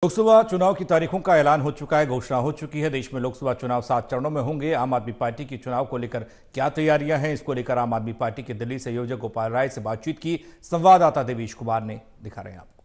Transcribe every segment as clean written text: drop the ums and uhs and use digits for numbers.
लोकसभा चुनाव की तारीखों का ऐलान हो चुका है, घोषणा हो चुकी है। देश में लोकसभा चुनाव 7 चरणों में होंगे। आम आदमी पार्टी की चुनाव को लेकर क्या तैयारियां हैं, इसको लेकर आम आदमी पार्टी के दिल्ली संयोजक गोपाल राय से बातचीत की संवाददाता देवेश कुमार ने। दिखा रहे हैं आपको।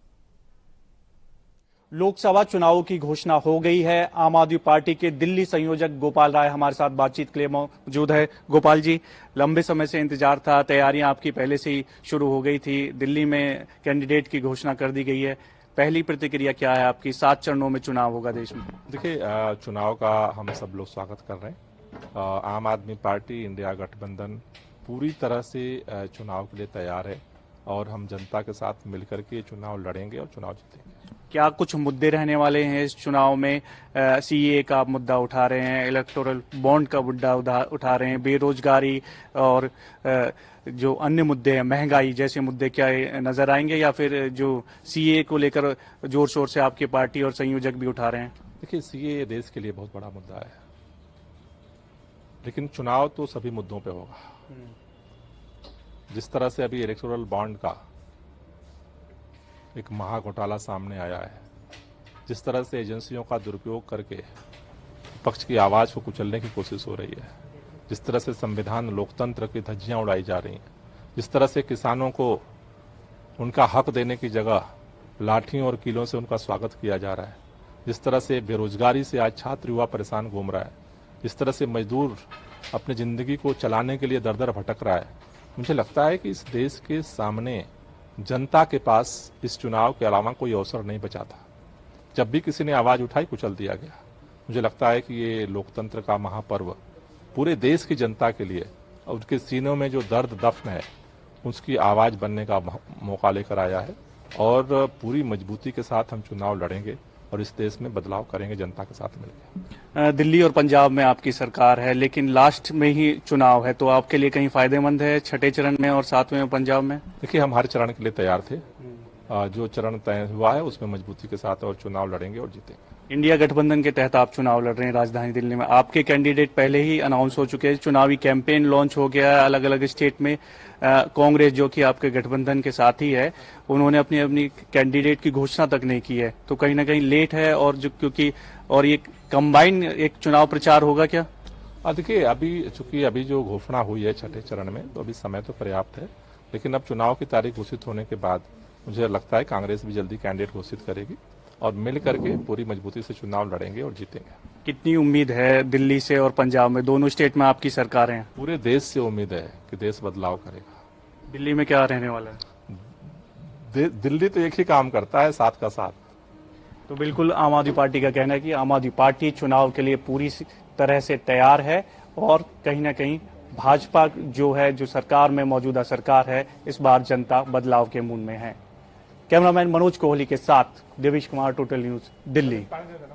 लोकसभा चुनाव की घोषणा हो गई है। आम आदमी पार्टी के दिल्ली संयोजक गोपाल राय हमारे साथ बातचीत के लिए मौजूद है। गोपाल जी, लंबे समय से इंतजार था, तैयारियां आपकी पहले से ही शुरू हो गई थी। दिल्ली में कैंडिडेट की घोषणा कर दी गई है। पहली प्रतिक्रिया क्या है आपकी? 7 चरणों में चुनाव होगा देश में। देखिए, चुनाव का हम सब लोग स्वागत कर रहे हैं। आम आदमी पार्टी इंडिया गठबंधन पूरी तरह से चुनाव के लिए तैयार है और हम जनता के साथ मिलकर के चुनाव लड़ेंगे और चुनाव जीतेंगे। क्या कुछ मुद्दे रहने वाले हैं इस चुनाव में? सीए का आप मुद्दा उठा रहे हैं, इलेक्टोरल बॉन्ड का मुद्दा उठा रहे हैं, बेरोजगारी और जो अन्य मुद्दे हैं, महंगाई जैसे मुद्दे क्या नजर आएंगे, या फिर जो सीए को लेकर जोर शोर से आपकी पार्टी और संयोजक भी उठा रहे हैं? देखिए, सीए देश के लिए बहुत बड़ा मुद्दा है, लेकिन चुनाव तो सभी मुद्दों पे होगा। जिस तरह से अभी इलेक्टोरल बॉन्ड का एक महा घोटाला सामने आया है, जिस तरह से एजेंसियों का दुरुपयोग करके पक्ष की आवाज को कुचलने की कोशिश हो रही है, जिस तरह से संविधान लोकतंत्र की धज्जियां उड़ाई जा रही हैं, जिस तरह से किसानों को उनका हक देने की जगह लाठियों और कीलों से उनका स्वागत किया जा रहा है, जिस तरह से बेरोजगारी से आज छात्र युवा परेशान घूम रहा है, जिस तरह से मजदूर अपनी जिंदगी को चलाने के लिए दर दर भटक रहा है, मुझे लगता है कि इस देश के सामने जनता के पास इस चुनाव के अलावा कोई अवसर नहीं बचा था। जब भी किसी ने आवाज उठाई, कुचल दिया गया। मुझे लगता है कि ये लोकतंत्र का महापर्व पूरे देश की जनता के लिए और उनके सीनों में जो दर्द दफन है उसकी आवाज बनने का मौका लेकर आया है और पूरी मजबूती के साथ हम चुनाव लड़ेंगे और इस देश में बदलाव करेंगे जनता के साथ मिलकर। दिल्ली और पंजाब में आपकी सरकार है, लेकिन लास्ट में ही चुनाव है, तो आपके लिए कहीं फायदेमंद है छठे चरण में और 7वें में पंजाब में? देखिए, हम हर चरण के लिए तैयार थे। जो चरण तय हुआ है उसमें मजबूती के साथ और चुनाव लड़ेंगे और जीतेंगे। इंडिया गठबंधन के तहत आप चुनाव लड़ रहे हैं राजधानी दिल्ली में। आपके कैंडिडेट पहले ही अनाउंस हो चुके हैं, चुनावी कैंपेन लॉन्च हो गया है अलग अलग स्टेट में। कांग्रेस जो कि आपके गठबंधन के साथ ही है, उन्होंने अपनी कैंडिडेट की घोषणा तक नहीं की है, तो कहीं ना कहीं लेट है। और जो क्योंकि और ये कंबाइन एक चुनाव प्रचार होगा क्या? देखिए, अभी जो घोषणा हुई है छठे चरण में, तो अभी समय तो पर्याप्त है, लेकिन अब चुनाव की तारीख घोषित होने के बाद मुझे लगता है कांग्रेस भी जल्दी कैंडिडेट घोषित करेगी और मिल करके पूरी मजबूती से चुनाव लड़ेंगे और जीतेंगे। कितनी उम्मीद है दिल्ली से और पंजाब में, दोनों स्टेट में आपकी सरकारें हैं? पूरे देश से उम्मीद है कि देश बदलाव करेगा। दिल्ली में क्या रहने वाला है? दिल्ली तो एक ही काम करता है, साथ का साथ। तो बिल्कुल आम आदमी पार्टी का कहना है कि आम आदमी पार्टी चुनाव के लिए पूरी तरह से तैयार है और कहीं ना कहीं भाजपा जो है, जो सरकार में मौजूदा सरकार है, इस बार जनता बदलाव के मूड में है। कैमरामैन मनोज कोहली के साथ देवेश कुमार, टोटल न्यूज, दिल्ली।